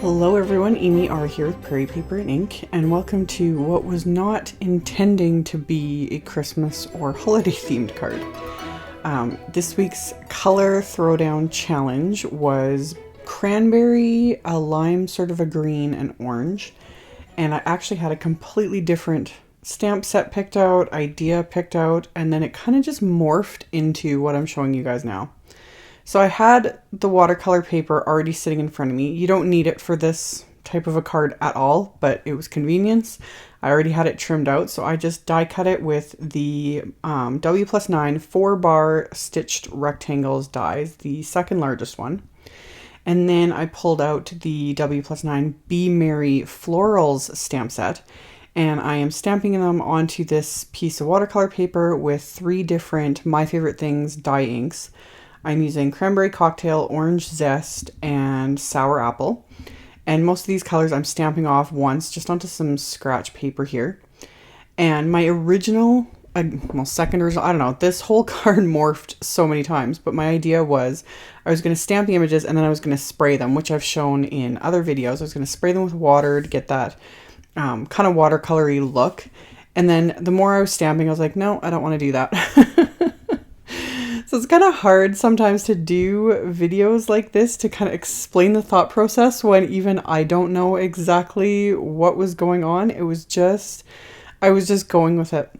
Hello everyone, AmyR here with Prairie Paper and Ink, and welcome to what was not intending to be a Christmas or holiday themed card. This week's color throwdown challenge was cranberry, a lime, sort of a green, and orange. And I actually had a completely different stamp set picked out, idea picked out, and then it kind of just morphed into what I'm showing you guys now. So I had the watercolor paper already sitting in front of me. You don't need it for this type of a card at all, but it was convenience. I already had it trimmed out, so I just die cut it with the WPlus9 4-bar stitched rectangles dies, the second largest one. And then I pulled out the WPlus9 Be Merry Florals stamp set, and I am stamping them onto this piece of watercolor paper with 3 different My Favorite Things dye inks. I'm using Cranberry Cocktail, Orange Zest, and Sour Apple. And most of these colors I'm stamping off once, just onto some scratch paper here. And my original, second original, I don't know, this whole card morphed so many times, but my idea was I was going to stamp the images and then I was going to spray them, which I've shown in other videos. I was going to spray them with water to get that kind of watercolory look. And then the more I was stamping, I was like, no, I don't want to do that. So it's kind of hard sometimes to do videos like this to kind of explain the thought process when even I don't know exactly what was going on. I was just going with it.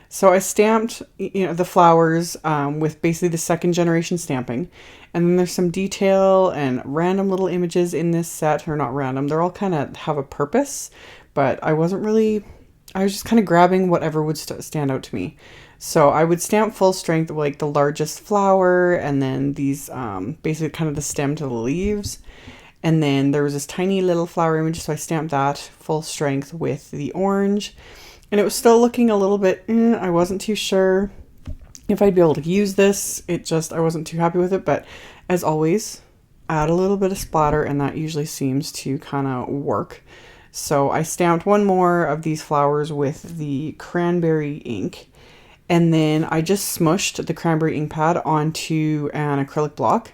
So I stamped, the flowers with basically the second generation stamping. And then there's some detail and random little images in this set, or not random. They're all kind of have a purpose, but I was just kind of grabbing whatever would stand out to me. So I would stamp full strength, like the largest flower, and then these basically kind of the stem to the leaves. And then there was this tiny little flower image, so I stamped that full strength with the orange. And it was still looking a little bit, I wasn't too sure if I'd be able to use this. I wasn't too happy with it, but as always, add a little bit of splatter and that usually seems to kind of work. So I stamped one more of these flowers with the cranberry ink. And then I just smushed the cranberry ink pad onto an acrylic block.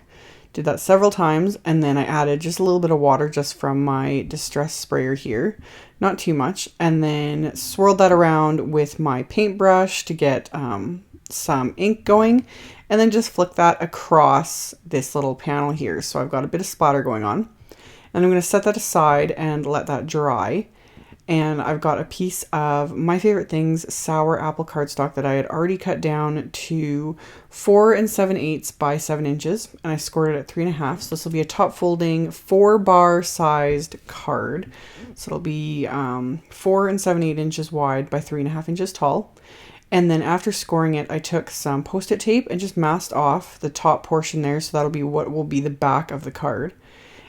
Did that several times, and then I added just a little bit of water just from my distress sprayer here. Not too much. And then swirled that around with my paintbrush to get some ink going. And then just flick that across this little panel here. So I've got a bit of splatter going on. And I'm going to set that aside and let that dry. And I've got a piece of My Favorite Things Sour Apple cardstock that I had already cut down to 4 7/8 by 7 inches. And I scored it at 3.5. So this will be a top folding 4-bar sized card. So it'll be 4 7/8 inches wide by 3.5 inches tall. And then after scoring it, I took some Post-it tape and just masked off the top portion there. So that'll be what will be the back of the card.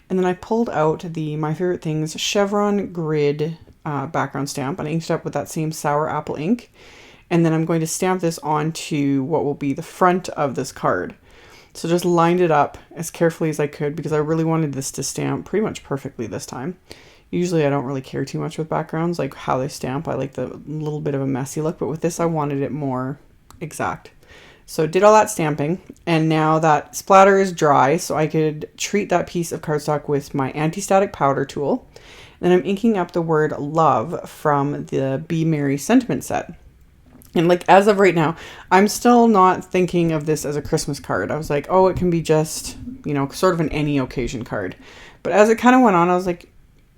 And then I pulled out the My Favorite Things Chevron Grid background stamp and inked it up with that same Sour Apple ink. And then I'm going to stamp this onto what will be the front of this card. So just lined it up as carefully as I could because I really wanted this to stamp pretty much perfectly this time. Usually I don't really care too much with backgrounds, like how they stamp. I like the little bit of a messy look, but with this I wanted it more exact. So did all that stamping, and now that splatter is dry, so I could treat that piece of cardstock with my anti-static powder tool. Then I'm inking up the word love from the Be Merry sentiment set. And like as of right now, I'm still not thinking of this as a Christmas card. I was like, oh, it can be just, sort of an any occasion card. But as it kind of went on, I was like,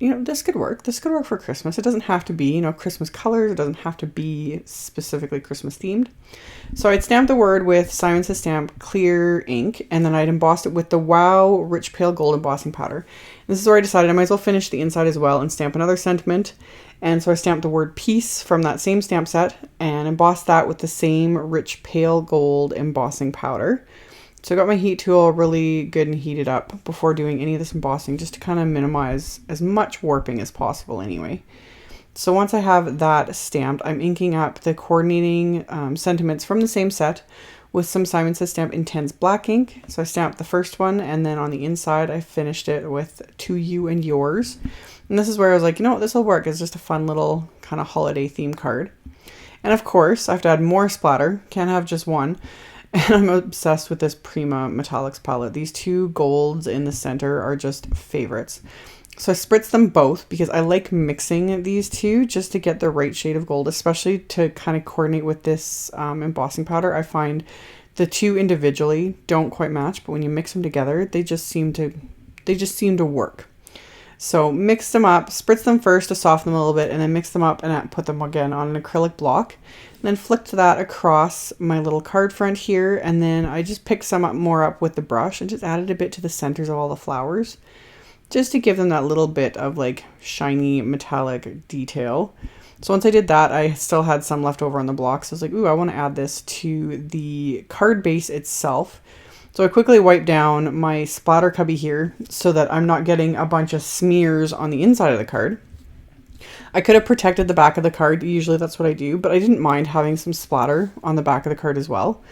this could work. This could work for Christmas. It doesn't have to be, Christmas colors. It doesn't have to be specifically Christmas themed. So I'd stamped the word with Simon Says Stamp clear ink, and then I'd embossed it with the Wow Rich Pale Gold embossing powder. And this is where I decided I might as well finish the inside as well and stamp another sentiment. And so I stamped the word peace from that same stamp set and embossed that with the same Rich Pale Gold embossing powder. So I got my heat tool really good and heated up before doing any of this embossing, just to kind of minimize as much warping as possible anyway. So once I have that stamped, I'm inking up the coordinating sentiments from the same set with some Simon Says Stamp Intense black ink. So I stamped the first one, and then on the inside I finished it with To You and Yours. And this is where I was like, this will work. It's just a fun little kind of holiday theme card. And of course, I have to add more splatter. Can't have just one. And I'm obsessed with this Prima Metallics palette. These two golds in the center are just favorites. So I spritz them both because I like mixing these two just to get the right shade of gold, especially to kind of coordinate with this embossing powder. I find the two individually don't quite match, but when you mix them together, they just seem to work. So mix them up, spritz them first to soften them a little bit, and then mix them up and put them again on an acrylic block. And then flicked that across my little card front here, and then I just picked some more up with the brush and just added a bit to the centers of all the flowers, just to give them that little bit of like shiny metallic detail. So once I did that, I still had some left over on the block. So I was like, ooh, I want to add this to the card base itself. So I quickly wiped down my splatter cubby here so that I'm not getting a bunch of smears on the inside of the card. I could have protected the back of the card. Usually that's what I do, but I didn't mind having some splatter on the back of the card as well.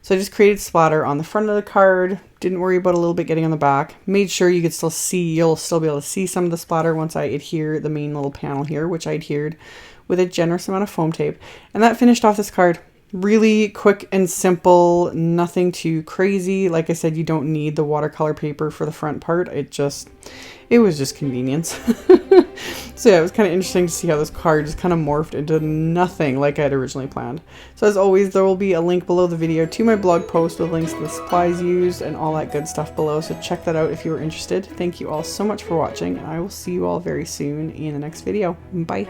So I just created splatter on the front of the card. Didn't worry about a little bit getting on the back. Made sure you could still see, you'll still be able to see some of the splatter once I adhere the main little panel here, which I adhered with a generous amount of foam tape. And that finished off this card. Really quick and simple, nothing too crazy. Like I said, you don't need the watercolor paper for the front part. It was just convenience. So yeah, it was kind of interesting to see how this card just kind of morphed into nothing like I had originally planned. So as always, there will be a link below the video to my blog post with links to the supplies used and all that good stuff below. So check that out if you are interested. Thank you all so much for watching, and I will see you all very soon in the next video. Bye.